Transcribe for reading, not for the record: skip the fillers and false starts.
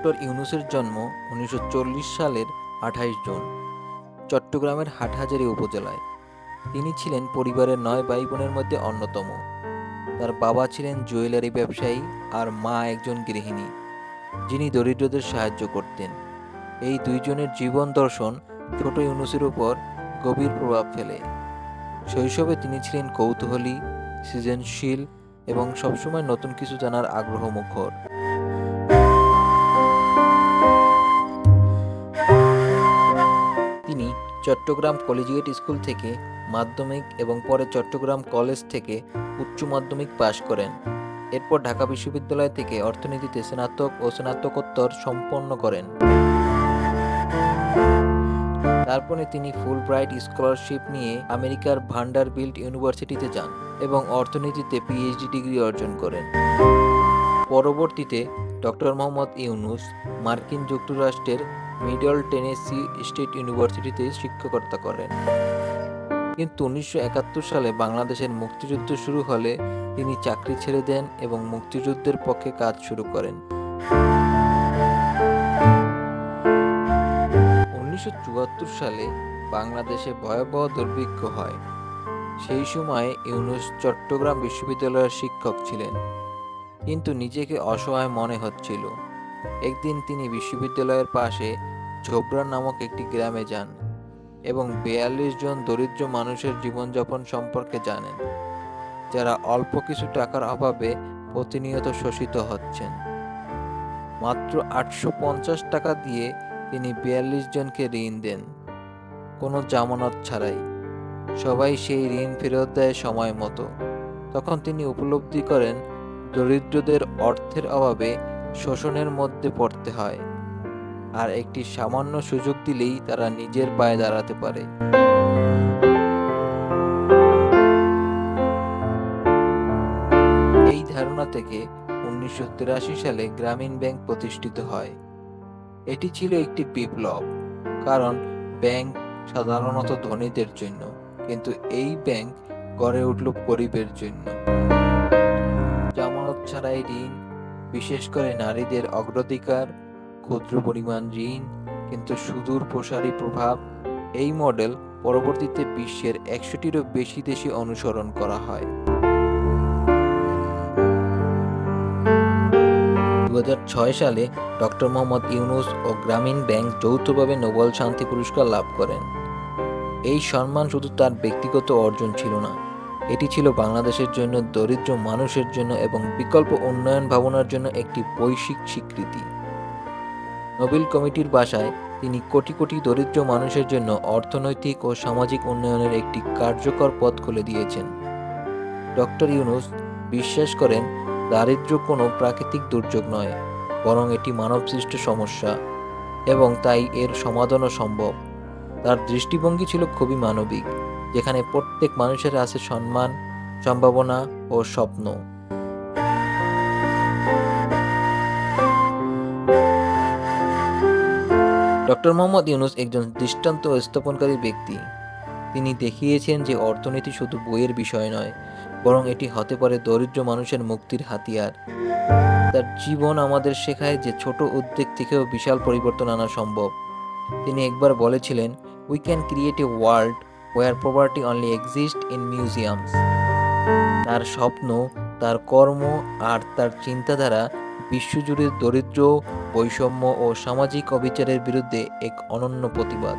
Doctor ইউনূসের জন্ম ১৯৪০ সালের ২৮ June চট্টগ্রামের হাটহাজারী উপজেলায়। তিনি ছিলেন পরিবারের ৯ ভাই-বোনের মধ্যে অন্যতম। তার বাবা ছিলেন জুয়েলারি ব্যবসায়ী আর মা একজন গৃহিণী, যিনি দরিদ্রদের সাহায্য করতেন। এই দুইজনের জীবন দর্শন ছোট ইউনূসের উপর গভীর প্রভাব ফেলে। শৈশবে তিনি ছিলেন কৌতূহলী, সৃজনশীল এবং সবসময় নতুন কিছু জানার আগ্রহমুখর। তিনি চট্টগ্রাম কলেজিয়েট স্কুল থেকে মাধ্যমিক এবং পরে চট্টগ্রাম কলেজ থেকে উচ্চ মাধ্যমিক পাশ করেন। এরপর ঢাকা বিশ্ববিদ্যালয় থেকে অর্থনীতিতে স্নাতক ও স্নাতকোত্তর সম্পন্ন করেন। তারপরে তিনি ফুলব্রাইট স্কলারশিপ নিয়ে আমেরিকার ভান্ডারবিল্ট ইউনিভার্সিটিতে যান এবং অর্থনীতিতে পিএইচডি ডিগ্রি অর্জন করেন। পরবর্তীতে ডক্টর মোহাম্মদ ইউনূস মার্কিন যুক্তরাষ্ট্রের মিডল টেনেসি স্টেট ইউনিভার্সিটিতে শিক্ষকতা করেন। কিন্তু ১৯৭১ সালে বাংলাদেশের মুক্তিযুদ্ধ শুরু হলে তিনি চাকরি ছেড়ে দেন এবং মুক্তিযুদ্ধের পক্ষে কাজ শুরু করেন। ১৯৭৪ সালে বাংলাদেশে ভয়াবহ দুর্ভিক্ষ হয়। সেই সময়ে ইউনূস চট্টগ্রাম বিশ্ববিদ্যালয়ের শিক্ষক ছিলেন, কিন্তু নিজেকে অসহায় মনে হচ্ছিল। একদিন তিনি বিশ্ববিদ্যালয়ের পাশে ঝোবরা নামক একটি গ্রামে যান এবং ৪২ জন দরিদ্র মানুষের জীবনযাপন সম্পর্কে জানেন, যারা অল্প কিছু টাকার অভাবে প্রতিনিয়ত শোষিত হচ্ছেন। মাত্র ৮৫০ টাকা দিয়ে তিনি ৪২ জনকে ঋণ দেন, কোনো জামানত ছাড়াই। সবাই সেই ঋণ ফেরত দেয় সময় মতো। তখন তিনি উপলব্ধি করেন, দরিদ্রদের অর্থের অভাবে শোষণের মধ্যে পড়তে হয়, আর একটি সামান্য সুযোগ দিলেই তারা নিজের পায়ে দাঁড়াতে পারে। এই ধারণা থেকে ১৯৮৩ সালে গ্রামীণ ব্যাংক প্রতিষ্ঠিত হয়। এটি ছিল একটি বিপ্লব, কারণ ব্যাংক সাধারণত ধনীদের জন্য, কিন্তু এই ব্যাংক গড়ে উঠল গরিবের জন্য। জামানত ছাড়াই ঋণ, বিশেষ করে নারীদের অগ্রাধিকার, ক্ষুদ্র পরিমাণ ঋণ, কিন্তু সুদূর প্রসারী প্রভাব। এই মডেল পরবর্তীতে বিশ্বের ১০০টিরও বেশি দেশে অনুসরণ করা হয়। ২০০৬ সালে ডক্টর মোহাম্মদ ইউনূস ও গ্রামীণ ব্যাংক যৌথভাবে নোবেল শান্তি পুরস্কার লাভ করেন। এই সম্মান শুধু তার ব্যক্তিগত অর্জন ছিল না, এটি ছিল বাংলাদেশের জন্য, দরিদ্র মানুষের জন্য এবং বিকল্প উন্নয়ন ভাবনার জন্য একটি বৈশ্বিক স্বীকৃতি। নোবেল কমিটির ভাষায় তিনি কোটি কোটি দরিদ্র মানুষের জন্য অর্থনৈতিক ও সামাজিক উন্নয়নের একটি কার্যকর পথ খুলে দিয়েছেন। ডক্টর ইউনূস বিশ্বাস করেন, দারিদ্র্য কোনো প্রাকৃতিক দুর্যোগ নয়, বরং এটি মানবসৃষ্ট সমস্যা এবং তাই এর সমাধানও সম্ভব। তার দৃষ্টিভঙ্গি ছিল খুবই মানবিক, যেখানে প্রত্যেক মানুষের আছে সম্মান, সম্ভাবনা ও স্বপ্ন। ডক্টর মোহাম্মদ ইউনূস একজন দৃষ্টান্ত স্থাপনকারী ব্যক্তি। তিনি দেখিয়েছেন যে অর্থনীতি শুধু বইয়ের বিষয় নয়, বরং এটি হতে পারে দরিদ্র মানুষের মুক্তির হাতিয়ার। তার জীবন আমাদের শেখায় যে ছোট উদ্যোগ থেকেও বিশাল পরিবর্তন আনা সম্ভব। তিনি একবার বলেছিলেন, "We can create a world where poverty only exists in museums." তার স্বপ্ন, তার কর্ম আর তার চিন্তাধারা বিশ্বজুড়ে দরিদ্র, বৈষম্য ও সামাজিক অবিচারের বিরুদ্ধে এক অনন্য প্রতিবাদ।